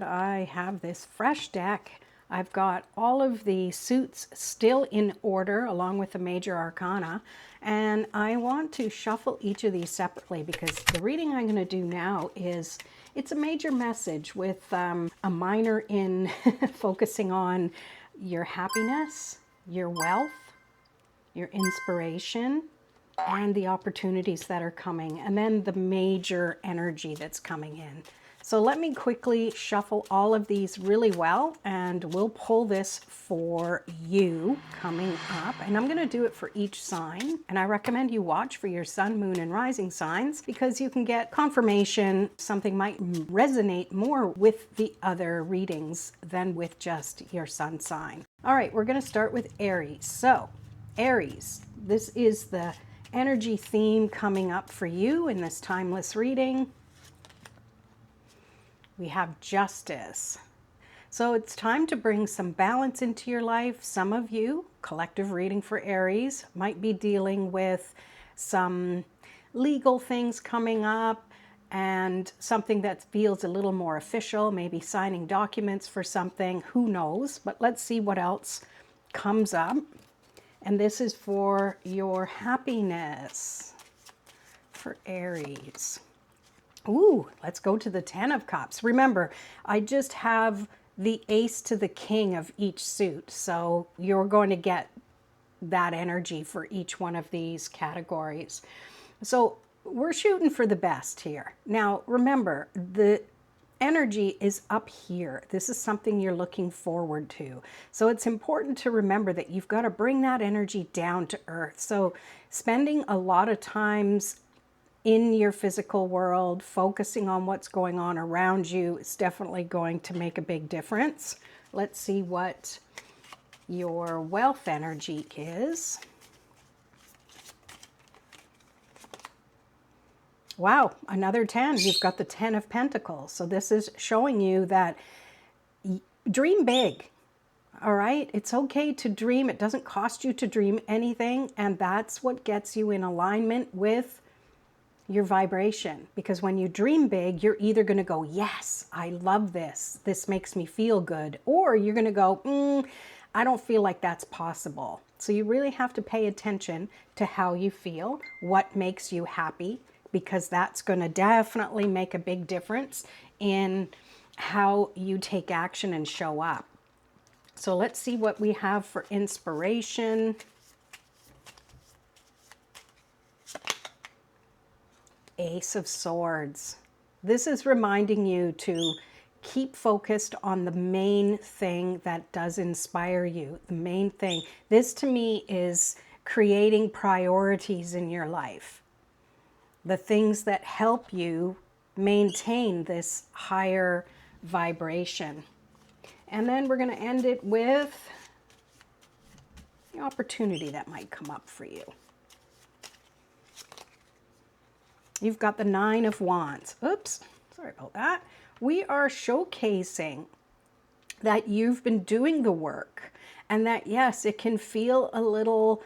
I have this fresh deck. I've got all of the suits still in order along with the major arcana, and I want to shuffle each of these separately because the reading I'm going to do now is, it's a major message with a minor in focusing on your happiness, your wealth, your inspiration, and the opportunities that are coming, and then the major energy that's coming in. So let me quickly shuffle all of these really well, and we'll pull this for you coming up. And I'm going to do it for each sign. And I recommend you watch for your sun, moon, and rising signs because you can get confirmation. Something might resonate more with the other readings than with just your sun sign. All right, we're going to start with Aries. So Aries, this is the energy theme coming up for you in this timeless reading. We have justice. So it's time to bring some balance into your life. Some of you, collective reading for Aries, might be dealing with some legal things coming up and something that feels a little more official, maybe signing documents for something, who knows? But let's see what else comes up. And this is for your happiness for Aries. Ooh, let's go to the 10 of Cups. Remember, I just have the ace to the king of each suit. So you're going to get that energy for each one of these categories. So we're shooting for the best here. Now, remember, the energy is up here. This is something you're looking forward to. So it's important to remember that you've got to bring that energy down to earth. So spending a lot of times in your physical world, focusing on what's going on around you is definitely going to make a big difference. Let's see what your wealth energy is. Wow, another 10. You've got the 10 of Pentacles. So this is showing you that dream big. All right, it's okay to dream. It doesn't cost you to dream anything. And that's what gets you in alignment with your vibration, because when you dream big, you're either going to go, yes, I love this, this makes me feel good, or you're going to go, I don't feel like that's possible. So you really have to pay attention to how you feel, what makes you happy, because that's going to definitely make a big difference in how you take action and show up. So let's see what we have for inspiration. Ace of Swords. This is reminding you to keep focused on the main thing that does inspire you. The main thing. This to me is creating priorities in your life. The things that help you maintain this higher vibration. And then we're going to end it with the opportunity that might come up for you. You've got the 9 of Wands. Oops, sorry about that. We are showcasing that you've been doing the work and that, yes, it can feel a little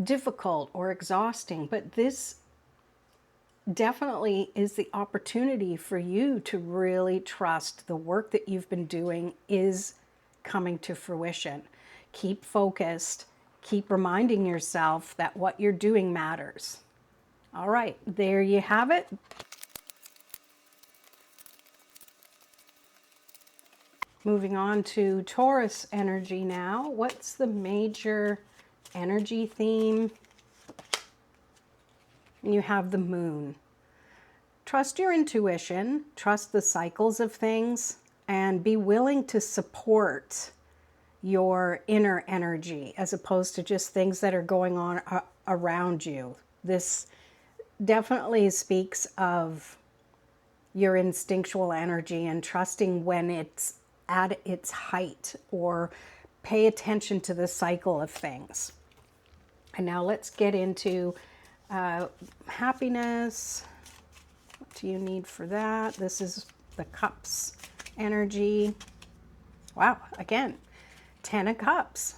difficult or exhausting, but this definitely is the opportunity for you to really trust the work that you've been doing is coming to fruition. Keep focused. Keep reminding yourself that what you're doing matters. All right, there you have it. Moving on to Taurus energy now. What's the major energy theme? You have the moon. Trust your intuition, trust the cycles of things, and be willing to support your inner energy as opposed to just things that are going on around you. This definitely speaks of your instinctual energy and trusting when it's at its height, or pay attention to the cycle of things. And now let's get into happiness. What do you need for that? This is the Cups energy. Wow, again, 10 of Cups.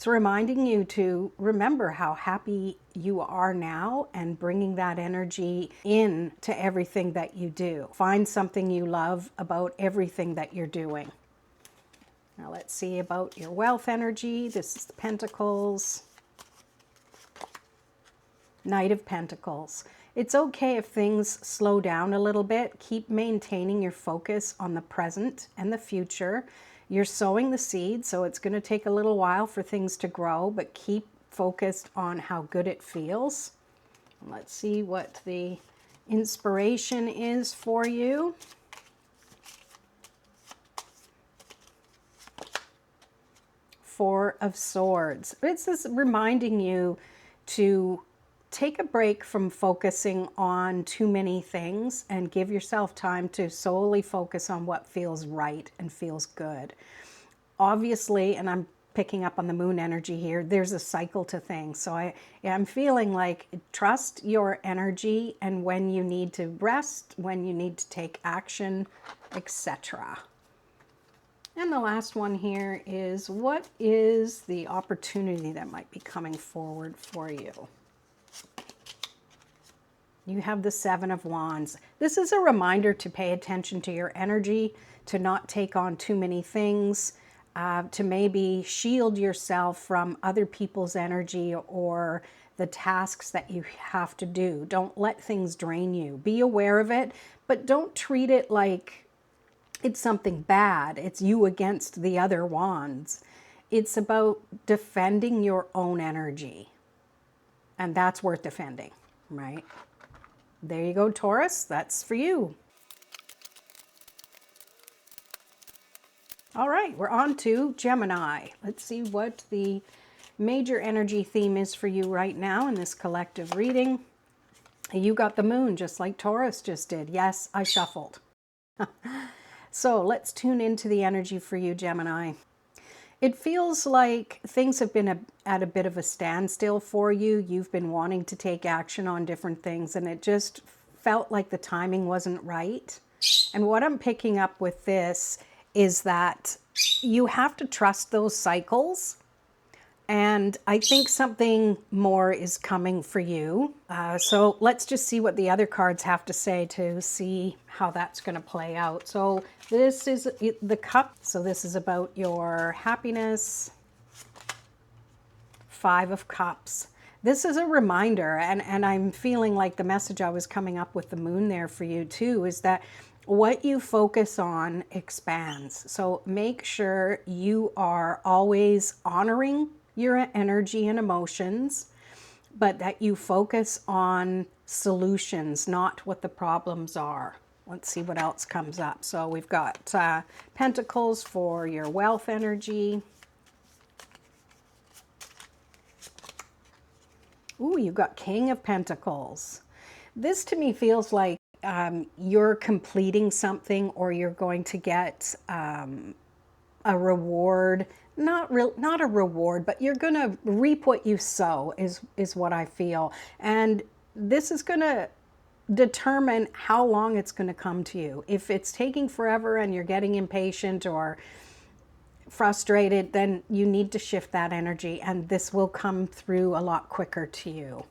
It's reminding you to remember how happy you are now and bringing that energy in to everything that you do. Find something you love about everything that you're doing. Now let's see about your wealth energy. This is the Pentacles. Knight of Pentacles. It's okay if things slow down a little bit. Keep maintaining your focus on the present and the future. You're sowing the seed, so it's going to take a little while for things to grow, but keep focused on how good it feels. Let's see what the inspiration is for you. Four of Swords. It's just reminding you to take a break from focusing on too many things and give yourself time to solely focus on what feels right and feels good. Obviously, and I'm picking up on the moon energy here, there's a cycle to things. So I'm feeling like trust your energy and when you need to rest, when you need to take action, etc. And the last one here is, what is the opportunity that might be coming forward for you? You have the Seven of Wands. This is a reminder to pay attention to your energy, to not take on too many things, to maybe shield yourself from other people's energy or the tasks that you have to do. Don't let things drain you. Be aware of it, but don't treat it like it's something bad. It's you against the other wands. It's about defending your own energy. And that's worth defending, right? There you go, Taurus. That's for you. All right, we're on to Gemini. Let's see what the major energy theme is for you right now in this collective reading. You got the moon, just like Taurus just did. Yes, I shuffled. So let's tune into the energy for you, Gemini. It feels like things have been at a bit of a standstill for you. You've been wanting to take action on different things, and it just felt like the timing wasn't right. And what I'm picking up with this is that you have to trust those cycles. And I think something more is coming for you. So let's just see what the other cards have to say to see how that's going to play out. So this is the Cup. So this is about your happiness. Five of Cups. This is a reminder, and I'm feeling like the message I was coming up with the moon there for you too, is that what you focus on expands. So make sure you are always honoring your energy and emotions, but that you focus on solutions, not what the problems are. Let's see what else comes up. So we've got Pentacles for your wealth energy. Ooh, you've got King of Pentacles. This to me feels like you're completing something, or you're going to get a reward. Not a reward, but you're going to reap what you sow is what I feel. And this is going to determine how long it's going to come to you. If it's taking forever and you're getting impatient or frustrated, then you need to shift that energy, and this will come through a lot quicker to you.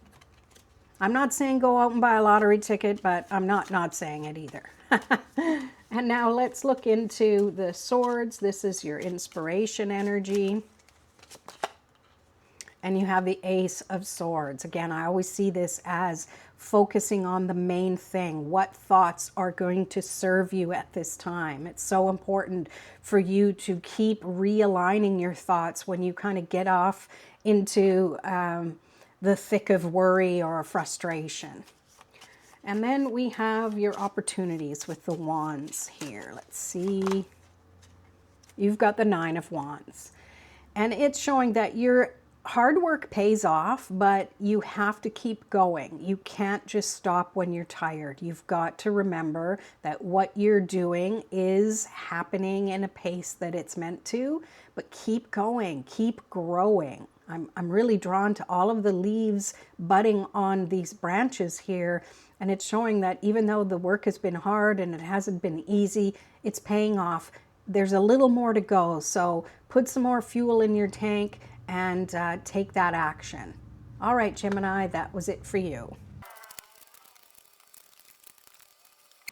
I'm not saying go out and buy a lottery ticket, but I'm not saying it either. And now let's look into the Swords. This is your inspiration energy. And you have the Ace of Swords. Again, I always see this as focusing on the main thing. What thoughts are going to serve you at this time? It's so important for you to keep realigning your thoughts when you kind of get off into the thick of worry or frustration. And then we have your opportunities with the Wands here. Let's see. You've got the Nine of Wands. And it's showing that your hard work pays off, but you have to keep going. You can't just stop when you're tired. You've got to remember that what you're doing is happening in a pace that it's meant to, but keep going, keep growing. I'm really drawn to all of the leaves budding on these branches here. And it's showing that even though the work has been hard and it hasn't been easy, it's paying off. There's a little more to go. So put some more fuel in your tank and take that action. All right, Gemini, that was it for you.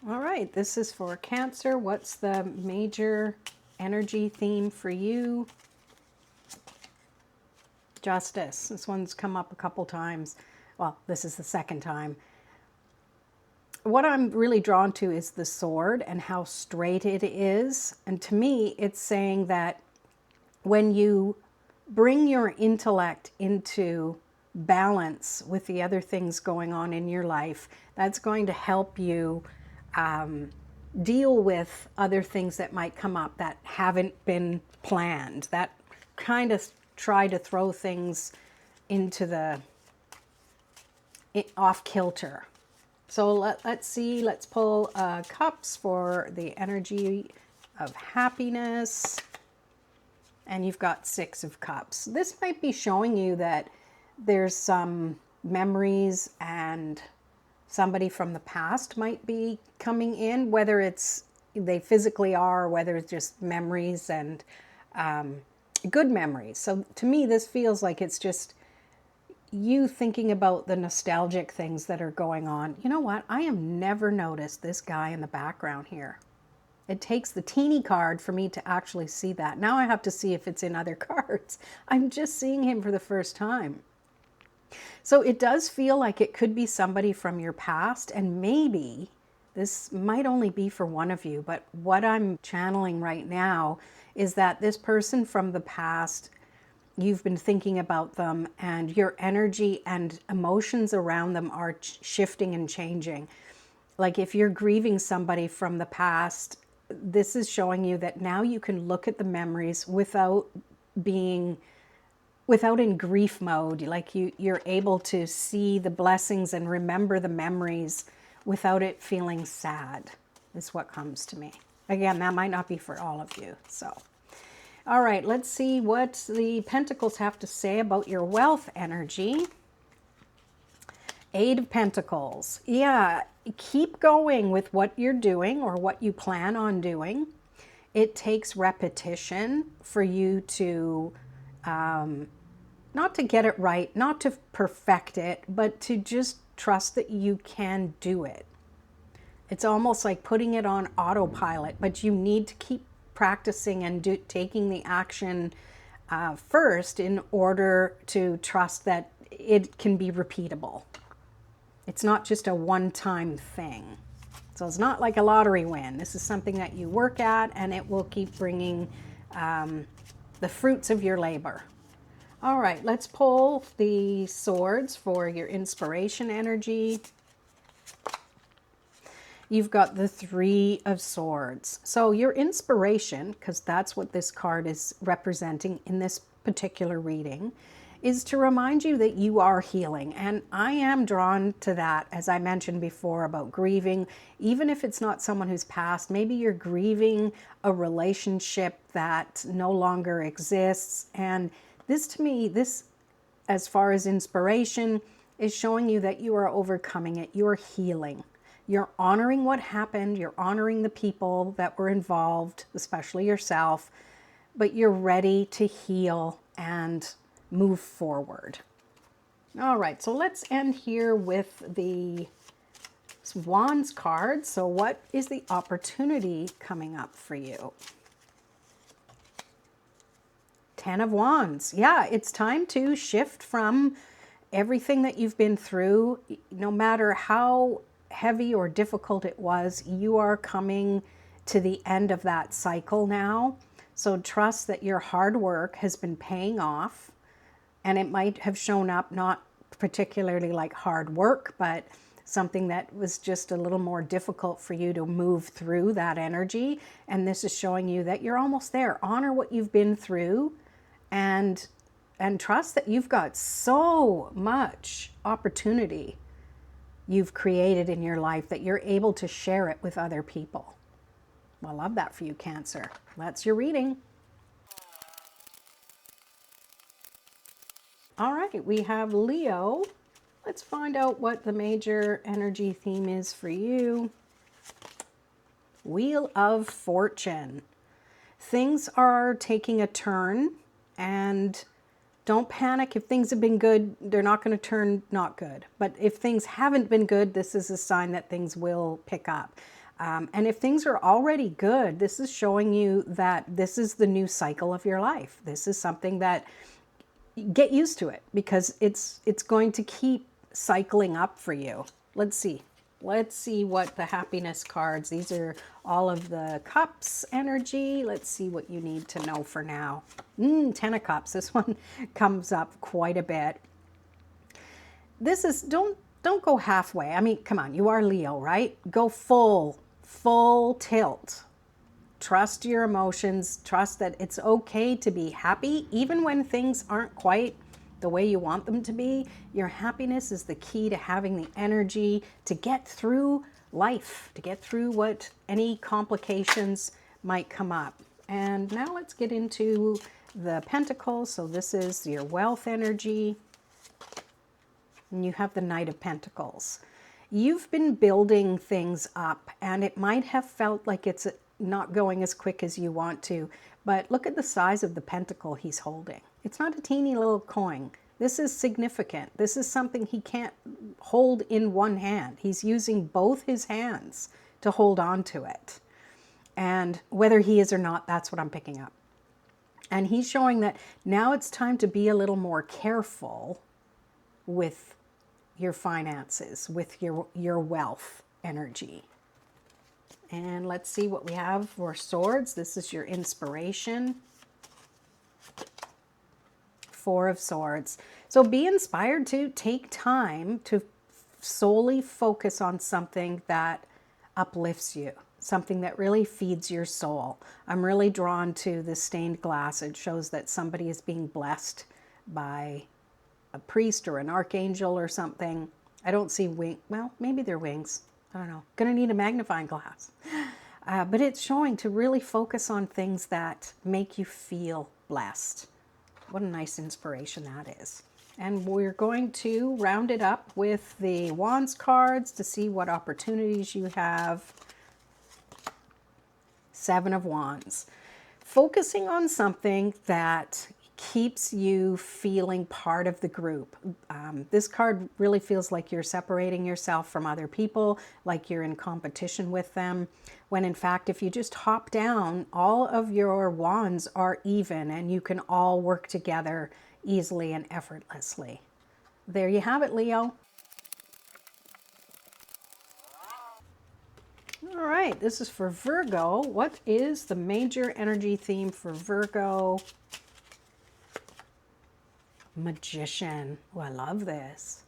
All right, this is for Cancer. What's the major energy theme for you? Justice. This one's come up a couple times. Well, this is the second time. What I'm really drawn to is the sword and how straight it is. And to me, it's saying that when you bring your intellect into balance with the other things going on in your life, that's going to help you deal with other things that might come up that haven't been planned, that kind of try to throw things into the off kilter. So let's see, let's pull cups for the energy of happiness. And you've got 6 of cups. This might be showing you that there's some memories and somebody from the past might be coming in, whether it's they physically are, or whether it's just memories and good memories. So to me, this feels like it's just you thinking about the nostalgic things that are going on. You know what? I have never noticed this guy in the background here. It takes the teeny card for me to actually see that. Now I have to see if it's in other cards. I'm just seeing him for the first time. So it does feel like it could be somebody from your past, and maybe this might only be for one of you, but what I'm channeling right now is that this person from the past, you've been thinking about them, and your energy and emotions around them are shifting and changing. Like if you're grieving somebody from the past, this is showing you that now you can look at the memories without in grief mode. Like you're able to see the blessings and remember the memories without it feeling sad, is what comes to me. Again, that might not be for all of you. So, all right, let's see what the Pentacles have to say about your wealth energy. 8 of Pentacles. Yeah, keep going with what you're doing or what you plan on doing. It takes repetition for you to, not to get it right, not to perfect it, but to just trust that you can do it. It's almost like putting it on autopilot, but you need to keep practicing and taking the action first in order to trust that it can be repeatable. It's not just a one-time thing. So it's not like a lottery win. This is something that you work at, and it will keep bringing the fruits of your labor. All right, let's pull the swords for your inspiration energy. You've got the 3 of Swords. So your inspiration, because that's what this card is representing in this particular reading, is to remind you that you are healing. And I am drawn to that, as I mentioned before, about grieving. Even if it's not someone who's passed, maybe you're grieving a relationship that no longer exists. And this, to me, this, as far as inspiration, is showing you that you are overcoming it. You are healing. You're honoring what happened. You're honoring the people that were involved, especially yourself. But you're ready to heal and move forward. All right, so let's end here with the Wands card. So what is the opportunity coming up for you? 10 of Wands. Yeah, it's time to shift from everything that you've been through. No matter how heavy or difficult it was, you are coming to the end of that cycle now. So trust that your hard work has been paying off. And it might have shown up not particularly like hard work, but something that was just a little more difficult for you to move through that energy. And this is showing you that you're almost there. Honor what you've been through, and trust that you've got so much opportunity you've created in your life that you're able to share it with other people. Well, I love that for you, Cancer. That's your reading. All right, we have Leo. Let's find out what the major energy theme is for you. Wheel of Fortune. Things are taking a turn, and Don't panic. If things have been good, they're not going to turn not good. But if things haven't been good, this is a sign that things will pick up. And if things are already good, this is showing you that this is the new cycle of your life. This is something that, get used to it, because it's going to keep cycling up for you. Let's see. Let's see what the happiness cards, these are all of the cups energy. Let's see what you need to know for now. 10 of cups. This one comes up quite a bit. This is, don't go halfway. I mean, come on, you are Leo, right? Go full tilt. Trust your emotions. Trust that it's okay to be happy, even when things aren't quite the way you want them to be. Your happiness is the key to having the energy to get through life, to get through what any complications might come up. And now let's get into the Pentacles. So this is your wealth energy. And you have the Knight of Pentacles. You've been building things up, and it might have felt like it's not going as quick as you want to, but look at the size of the pentacle he's holding. It's not a teeny little coin. This is significant. This is something he can't hold in one hand. He's using both his hands to hold on to it. And whether he is or not, that's what I'm picking up. And he's showing that now it's time to be a little more careful with your finances, with your wealth energy. And let's see what we have for swords. This is your inspiration. 4 of Swords. So be inspired to take time to solely focus on something that uplifts you, something that really feeds your soul. I'm really drawn to the stained glass. It shows that somebody is being blessed by a priest or an archangel or something. I don't see well, maybe they're wings. I don't know. Gonna need a magnifying glass. But it's showing to really focus on things that make you feel blessed. What a nice inspiration that is. And we're going to round it up with the Wands cards to see what opportunities you have. 7 of Wands. Focusing on something that keeps you feeling part of the group. This card really feels like you're separating yourself from other people, like you're in competition with them, when in fact, if you just hop down, all of your wands are even and you can all work together easily and effortlessly. There you have it, Leo. All right, this is for Virgo. What is the major energy theme for Virgo? Magician. Oh, I love this.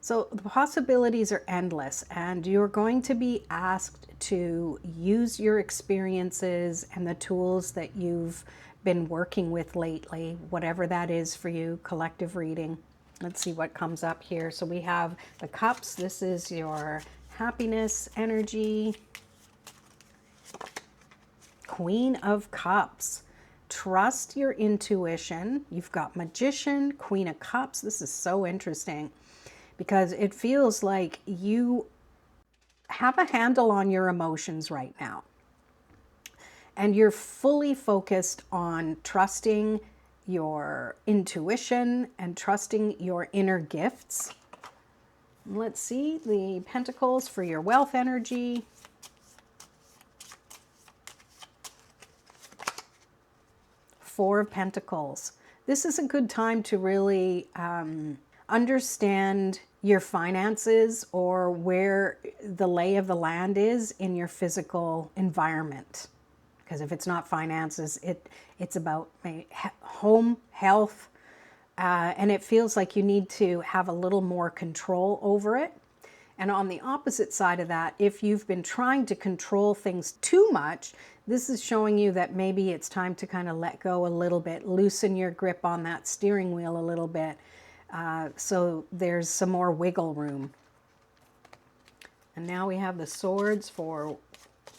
So the possibilities are endless, and you're going to be asked to use your experiences and the tools that you've been working with lately, whatever that is for you, collective reading. Let's see what comes up here. So we have the cups. This is your happiness energy. Queen of Cups. Trust your intuition. You've got Magician, Queen of Cups. This is so interesting because it feels like you have a handle on your emotions right now. And you're fully focused on trusting your intuition and trusting your inner gifts. Let's see the Pentacles for your wealth energy. 4 of Pentacles. This is a good time to really understand your finances or where the lay of the land is in your physical environment. Because if it's not finances, it's about home, health, and it feels like you need to have a little more control over it. And on the opposite side of that, if you've been trying to control things too much, this is showing you that maybe it's time to kind of let go a little bit, loosen your grip on that steering wheel a little bit, so there's some more wiggle room. And now we have the swords for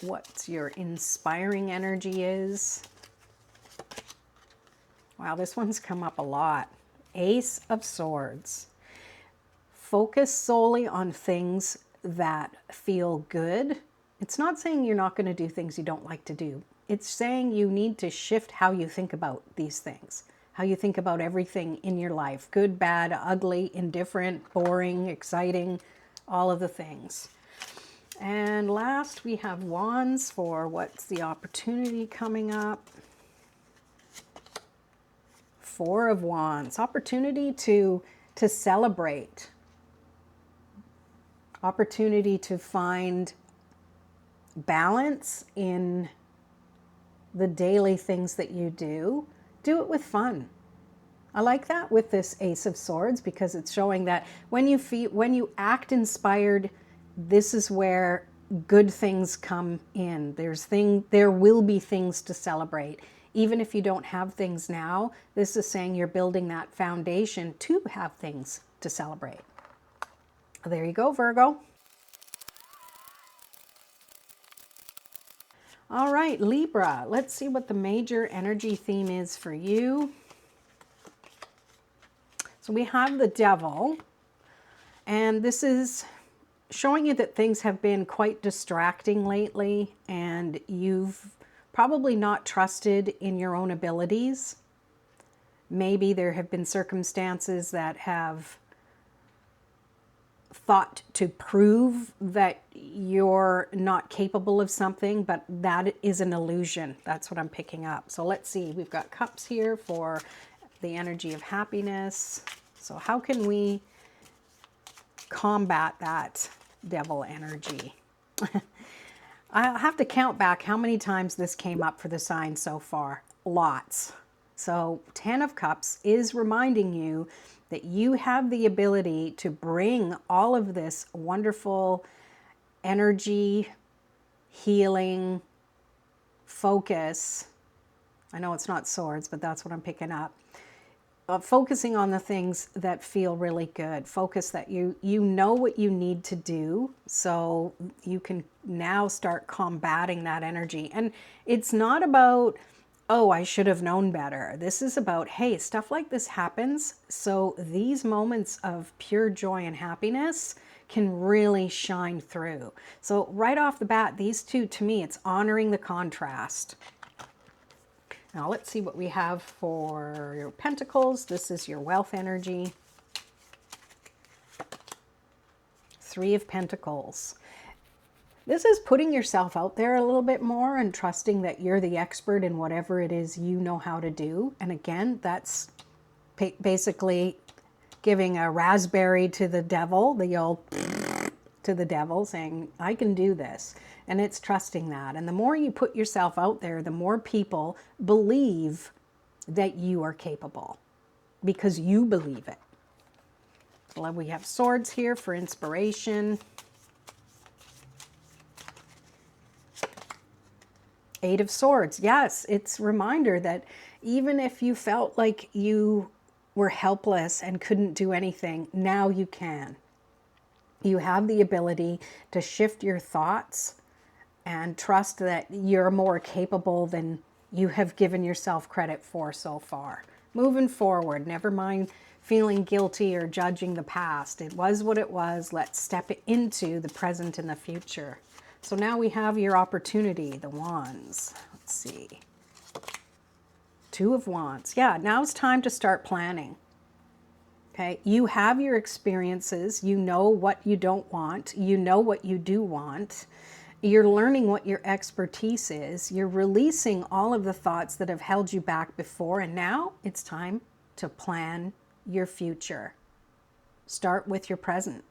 what your inspiring energy is. Wow, this one's come up a lot. Ace of Swords. Focus solely on things that feel good. It's not saying you're not going to do things you don't like to do. It's saying you need to shift how you think about these things, how you think about everything in your life. Good, bad, ugly, indifferent, boring, exciting, all of the things. And last, we have Wands for what's the opportunity coming up. Four of Wands, opportunity to celebrate. Opportunity to find balance in the daily things that you do. Do it with fun. I like that with this Ace of Swords, because it's showing that when you act inspired, this is where good things come in. There will be things to celebrate. Even if you don't have things now, this is saying you're building that foundation to have things to celebrate. There you go, Virgo. All right, Libra, let's see what the major energy theme is for you. So we have the Devil, and this is showing you that things have been quite distracting lately, and you've probably not trusted in your own abilities. Maybe there have been circumstances that have thought to prove that you're not capable of something, but that is an illusion. That's what I'm picking up. So let's see, we've got Cups here for the energy of happiness. So how can we combat that Devil energy? I'll have to count back how many times this came up for the sign so far. Lots. So 10 of Cups is reminding you that you have the ability to bring all of this wonderful energy, healing, focus. I know it's not swords, but that's what I'm picking up. Focusing on the things that feel really good. Focus that you know what you need to do, so you can now start combating that energy. And it's not about, oh, I should have known better. This is about, hey, stuff like this happens, so these moments of pure joy and happiness can really shine through. So right off the bat, these two, to me, it's honoring the contrast. Now let's see what we have for your Pentacles. This is your wealth energy. Three of Pentacles. This is putting yourself out there a little bit more and trusting that you're the expert in whatever it is you know how to do. And again, that's basically giving a raspberry to the devil, the old to the devil, saying, I can do this. And it's trusting that. And the more you put yourself out there, the more people believe that you are capable because you believe it. So we have Swords here for inspiration. Eight of Swords. Yes, it's a reminder that even if you felt like you were helpless and couldn't do anything, now you can. You have the ability to shift your thoughts and trust that you're more capable than you have given yourself credit for so far. Moving forward, never mind feeling guilty or judging the past. It was what it was. Let's step into the present and the future. So now we have your opportunity, the Wands. Let's see. Two of Wands. Yeah, now it's time to start planning. Okay, you have your experiences. You know what you don't want. You know what you do want. You're learning what your expertise is. You're releasing all of the thoughts that have held you back before. And now it's time to plan your future. Start with your present.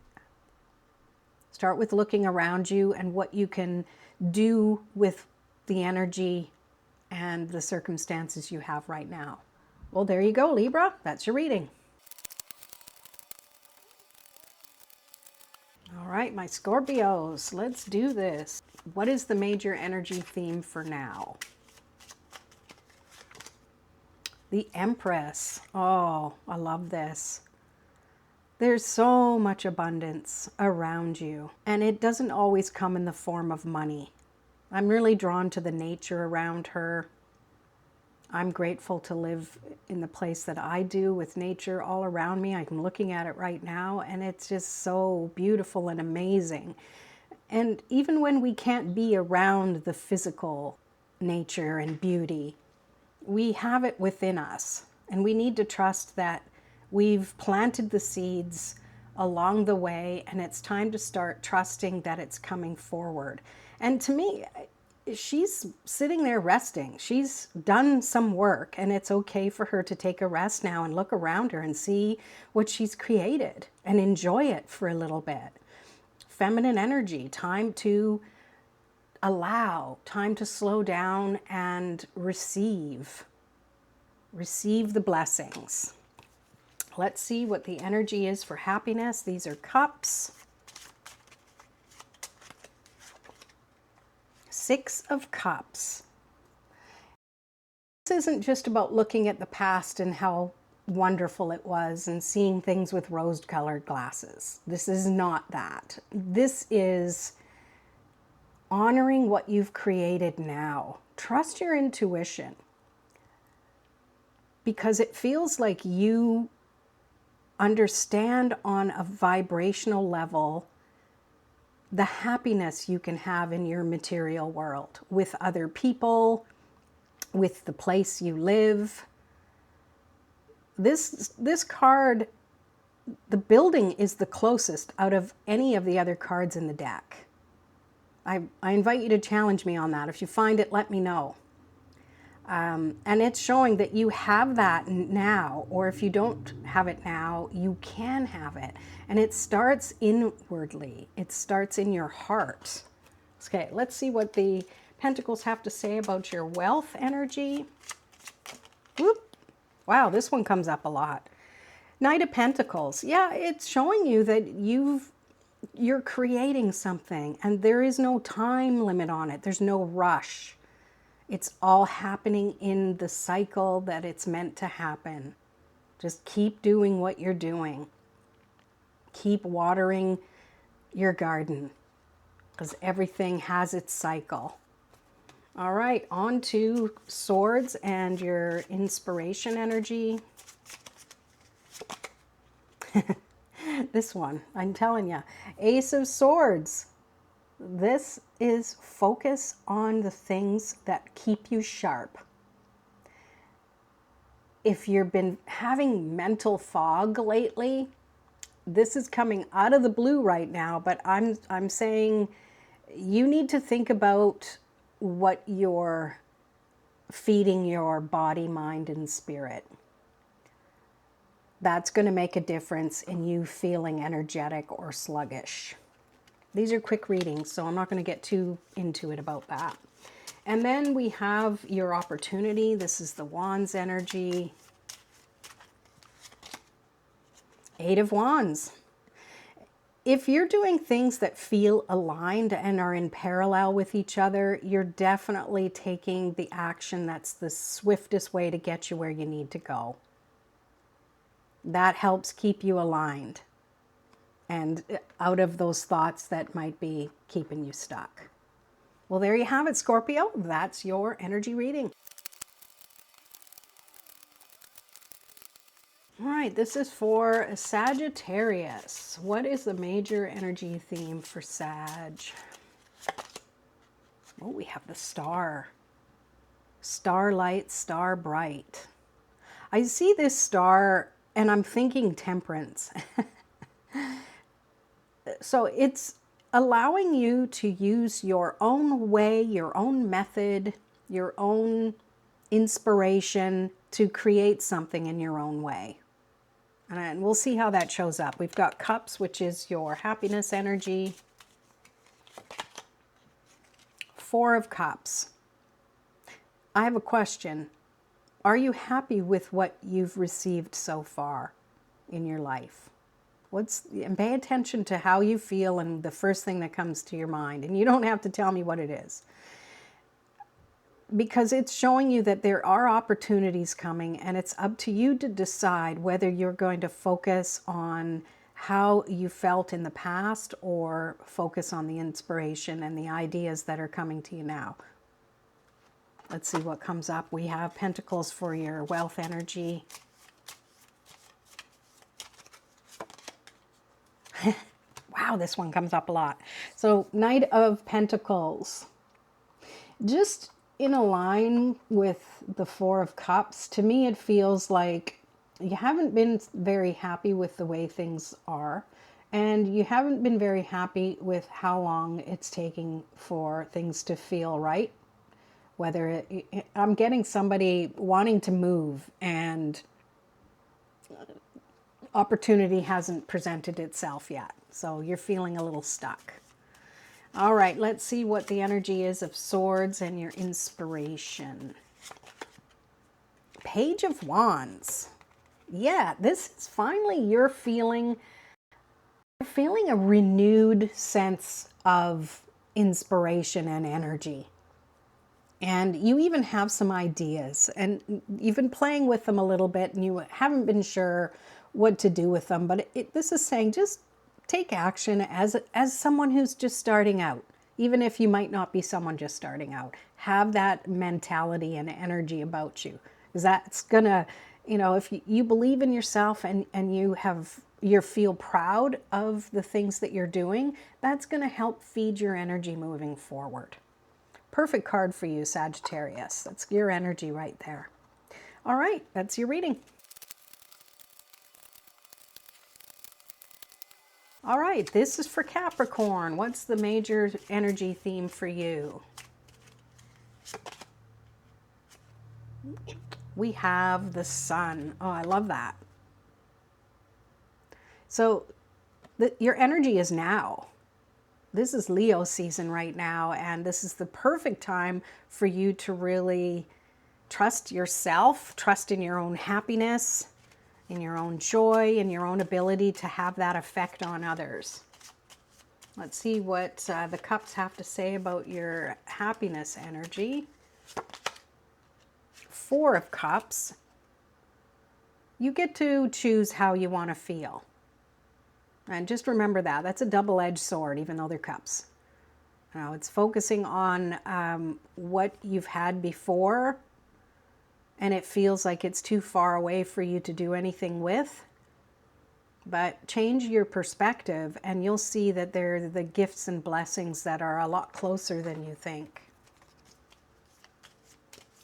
Start with looking around you and what you can do with the energy and the circumstances you have right now. Well, there you go, Libra. That's your reading. All right, my Scorpios, let's do this. What is the major energy theme for now? The Empress. Oh, I love this. There's so much abundance around you, and it doesn't always come in the form of money. I'm really drawn to the nature around her. I'm grateful to live in the place that I do with nature all around me. I'm looking at it right now, and it's just so beautiful and amazing. And even when we can't be around the physical nature and beauty, we have it within us. And we need to trust that we've planted the seeds along the way, and it's time to start trusting that it's coming forward. And to me, she's sitting there resting. She's done some work, and it's okay for her to take a rest now and look around her and see what she's created and enjoy it for a little bit. Feminine energy, time to allow, time to slow down and receive the blessings. Let's see what the energy is for happiness. These are cups. 6 of Cups. This isn't just about looking at the past and how wonderful it was and seeing things with rose-colored glasses. This is not that. This is honoring what you've created now. Trust your intuition, because it feels like you understand on a vibrational level the happiness you can have in your material world, with other people, with the place you live. This card, the building, is the closest out of any of the other cards in the deck. I invite you to challenge me on that. If you find it, let me know. And it's showing that you have that now, or if you don't have it now, you can have it. And it starts inwardly. It starts in your heart. Okay, let's see what the Pentacles have to say about your wealth energy. Whoop. Wow, this one comes up a lot. Knight of Pentacles. Yeah, it's showing you that you're creating something, and there is no time limit on it. There's no rush. It's all happening in the cycle that it's meant to happen. Just keep doing what you're doing. Keep watering your garden, because everything has its cycle. All right, on to Swords and your inspiration energy. This one, I'm telling you, Ace of Swords. This is focus on the things that keep you sharp. If you've been having mental fog lately, this is coming out of the blue right now, but I'm saying you need to think about what you're feeding your body, mind, and spirit. That's going to make a difference in you feeling energetic or sluggish. These are quick readings, so I'm not going to get too into it about that. And then we have your opportunity. This is the Wands energy. 8 of Wands. If you're doing things that feel aligned and are in parallel with each other, you're definitely taking the action that's the swiftest way to get you where you need to go. That helps keep you aligned and out of those thoughts that might be keeping you stuck. Well, there you have it, Scorpio. That's your energy reading. All right, this is for Sagittarius. What is the major energy theme for Sag? Oh, we have the star. Starlight, star bright. I see this star and I'm thinking temperance. So it's allowing you to use your own way, your own method, your own inspiration to create something in your own way. And we'll see how that shows up. We've got Cups, which is your happiness energy. 4 of Cups. I have a question. Are you happy with what you've received so far in your life? And pay attention to how you feel and the first thing that comes to your mind. And you don't have to tell me what it is, because it's showing you that there are opportunities coming, and it's up to you to decide whether you're going to focus on how you felt in the past or focus on the inspiration and the ideas that are coming to you now. Let's see what comes up. We have Pentacles for your wealth energy. Wow, this one comes up a lot. So Knight of Pentacles. Just in a line with the Four of Cups. To me, it feels like you haven't been very happy with the way things are, and you haven't been very happy with how long it's taking for things to feel right. Whether I'm getting somebody wanting to move and opportunity hasn't presented itself yet. So you're feeling a little stuck. All right, let's see what the energy is of Swords and your inspiration. Page of Wands. Yeah, this is finally you're feeling a renewed sense of inspiration and energy. And you even have some ideas, and you've been playing with them a little bit and you haven't been sure what to do with them. But this is saying just take action as someone who's just starting out. Even if you might not be someone just starting out, have that mentality and energy about you. Because that's gonna, if you believe in yourself and you feel proud of the things that you're doing, that's gonna help feed your energy moving forward. Perfect card for you, Sagittarius. That's your energy right there. All right, that's your reading. All right, this is for Capricorn. What's the major energy theme for you? We have the Sun. Oh, I love that. So your energy is now. This is Leo season right now, and this is the perfect time for you to really trust yourself, trust in your own happiness, in your own joy, in your own ability to have that effect on others. Let's see what the cups have to say about your happiness energy. Four of Cups. You get to choose how you want to feel. And just remember that. That's a double-edged sword, even though they're cups. Now, it's focusing on what you've had before, and it feels like it's too far away for you to do anything with. But change your perspective, and you'll see that they're the gifts and blessings that are a lot closer than you think.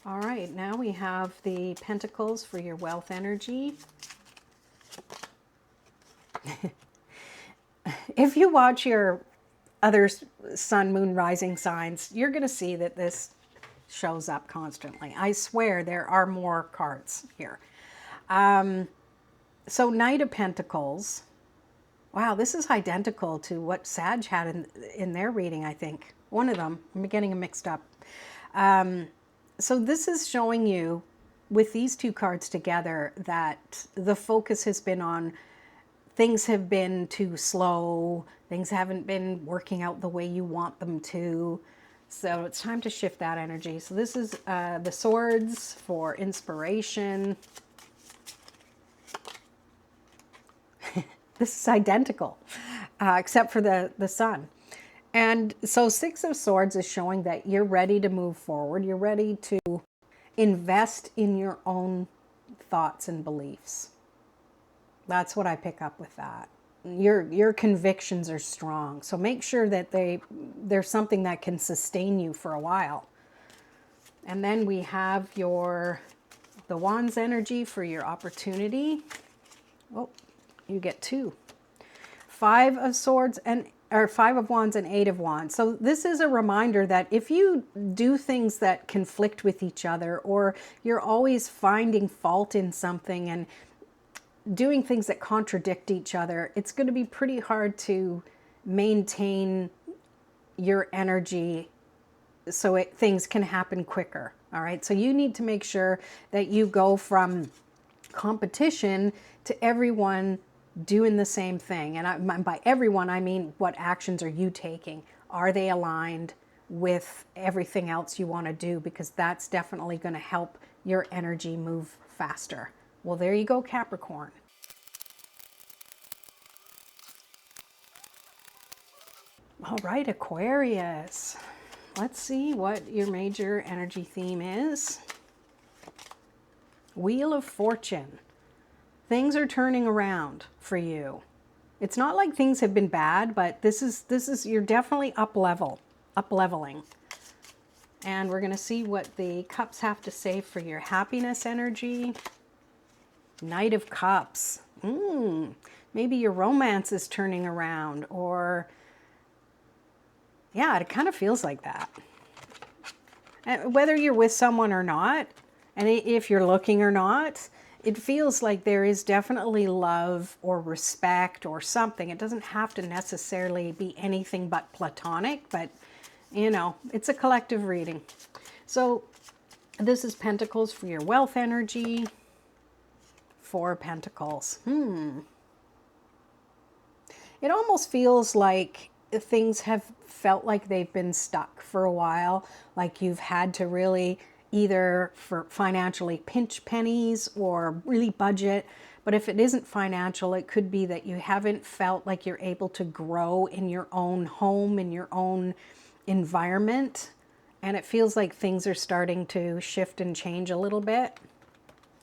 All right, now we have the Pentacles for your wealth energy. If you watch your other sun, moon, rising signs, you're going to see that this shows up constantly. I swear there are more cards here. So Knight of Pentacles. Wow, this is identical to what Sag had in their reading, I think. One of them. I'm getting them mixed up. So this is showing you, with these two cards together, that the focus has been on things have been too slow. Things haven't been working out the way you want them to. So it's time to shift that energy. So this is the Swords for inspiration. This is identical, except for the Sun. And so Six of Swords is showing that you're ready to move forward. You're ready to invest in your own thoughts and beliefs. That's what I pick up with that. Your convictions are strong. So make sure that there's something that can sustain you for a while. And then we have the Wands energy for your opportunity. Oh, you get two. Five of Swords or Five of Wands and Eight of Wands. So this is a reminder that if you do things that conflict with each other, or you're always finding fault in something and doing things that contradict each other, it's going to be pretty hard to maintain your energy so things can happen quicker. All right. So you need to make sure that you go from competition to everyone doing the same thing. And by everyone, I mean, what actions are you taking? Are they aligned with everything else you want to do? Because that's definitely going to help your energy move faster. Well, there you go, Capricorn. All right, Aquarius. Let's see what your major energy theme is. Wheel of Fortune. Things are turning around for you. It's not like things have been bad, but this is you're definitely up leveling. And we're going to see what the cups have to say for your happiness energy. Knight of Cups. Maybe your romance is turning around, or yeah, it kind of feels like that. Whether you're with someone or not, and if you're looking or not, it feels like there is definitely love or respect or something. It doesn't have to necessarily be anything but platonic, but you know, it's a collective reading. So this is Pentacles for your wealth energy. 4 Pentacles. It almost feels like things have felt like they've been stuck for a while, like you've had to really either for financially pinch pennies or really budget. But if it isn't financial, it could be that you haven't felt like you're able to grow in your own home, in your own environment. And it feels like things are starting to shift and change a little bit.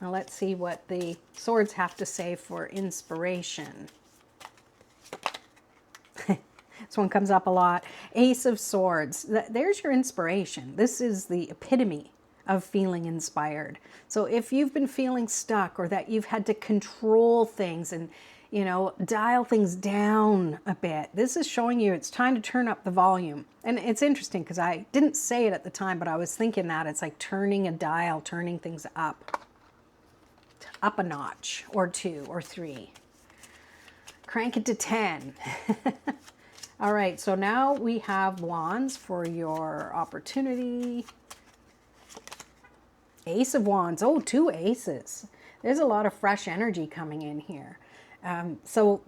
Now let's see what the swords have to say for inspiration. This one comes up a lot. Ace of Swords. There's your inspiration. This is the epitome of feeling inspired. So if you've been feeling stuck, or that you've had to control things and, you know, dial things down a bit, this is showing you it's time to turn up the volume. And it's interesting because I didn't say it at the time, but I was thinking that it's like turning a dial, turning things up a notch or 2 or 3. Crank it to 10. All right, so now we have Wands for your opportunity. Ace of Wands. Oh, 2 aces. There's a lot of fresh energy coming in here. So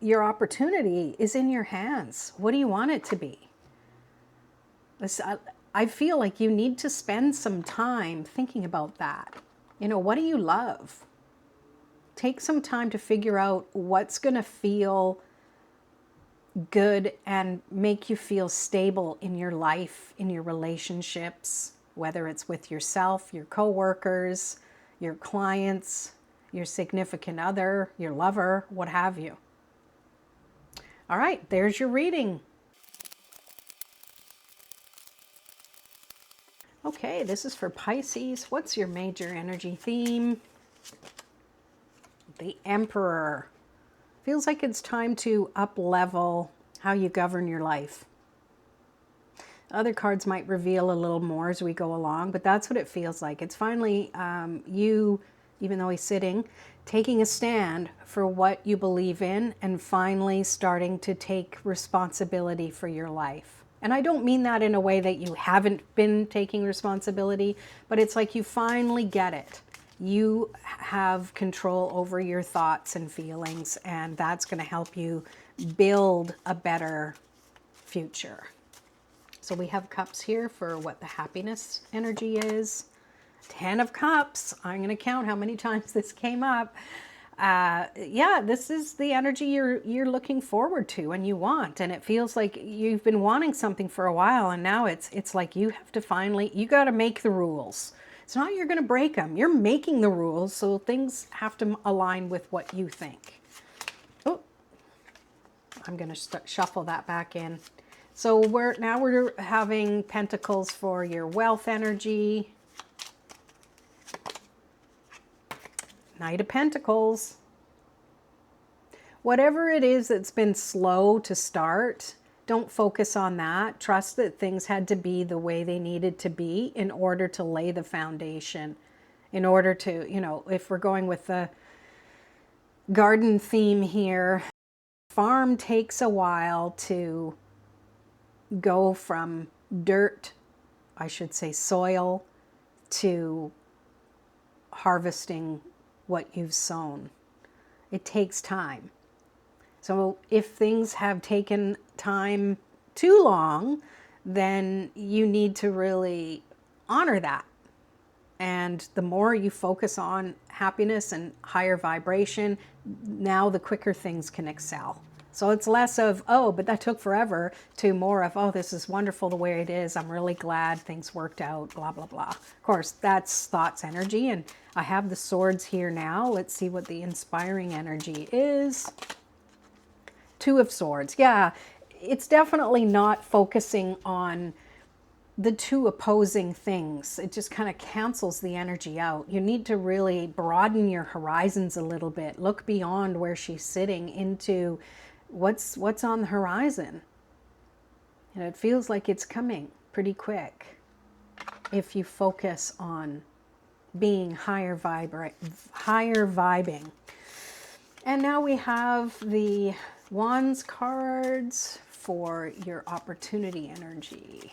your opportunity is in your hands. What do you want it to be? I feel like you need to spend some time thinking about that. You know, what do you love? Take some time to figure out what's going to feel good and make you feel stable in your life, in your relationships, whether it's with yourself, your coworkers, your clients, your significant other, your lover, what have you. All right, there's your reading. Okay, this is for Pisces. What's your major energy theme? The Emperor. Feels like it's time to up-level how you govern your life. Other cards might reveal a little more as we go along, but that's what it feels like. It's finally you, even though he's sitting, taking a stand for what you believe in and finally starting to take responsibility for your life. And I don't mean that in a way that you haven't been taking responsibility, but it's like you finally get it. You have control over your thoughts and feelings, and that's going to help you build a better future. So we have cups here for what the happiness energy is. 10 of Cups. I'm going to count how many times this came up. Yeah, this is the energy you're looking forward to and you want. And it feels like you've been wanting something for a while, and now it's like you have to finally, you got to make the rules. It's not you're going to break them. You're making the rules, so things have to align with what you think. Oh, I'm going to shuffle that back in. So we're having Pentacles for your wealth energy. Knight of Pentacles. Whatever it is that's been slow to start, don't focus on that. Trust that things had to be the way they needed to be in order to lay the foundation. In order to, you know, if we're going with the garden theme here, farm takes a while to go from dirt, I should say soil, to harvesting what you've sown. It takes time. So if things have taken time too long, then you need to really honor that. And the more you focus on happiness and higher vibration, now the quicker things can excel. So it's less of, oh, but that took forever, to more of, oh, this is wonderful the way it is. I'm really glad things worked out, blah, blah, blah. Of course, that's thoughts energy. And I have the swords here now. Let's see what the inspiring energy is. 2 of Swords. Yeah, it's definitely not focusing on the two opposing things. It just kind of cancels the energy out. You need to really broaden your horizons a little bit. Look beyond where she's sitting into what's on the horizon. And it feels like it's coming pretty quick if you focus on being higher vibing. And now we have the Wands cards for your opportunity energy.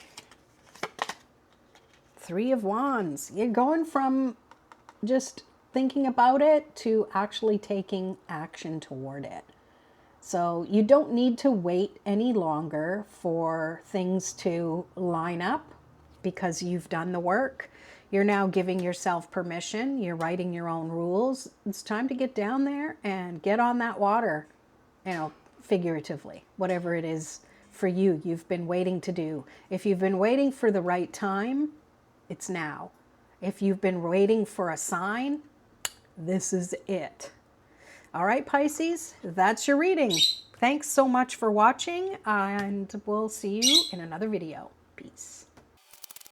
Three of Wands. You're going from just thinking about it to actually taking action toward it. So you don't need to wait any longer for things to line up because you've done the work. You're now giving yourself permission. You're writing your own rules. It's time to get down there and get on that water, you know, figuratively, whatever it is for you, you've been waiting to do. If you've been waiting for the right time, it's now. If you've been waiting for a sign, this is it. All right, Pisces, that's your reading. Thanks so much for watching, and we'll see you in another video. Peace.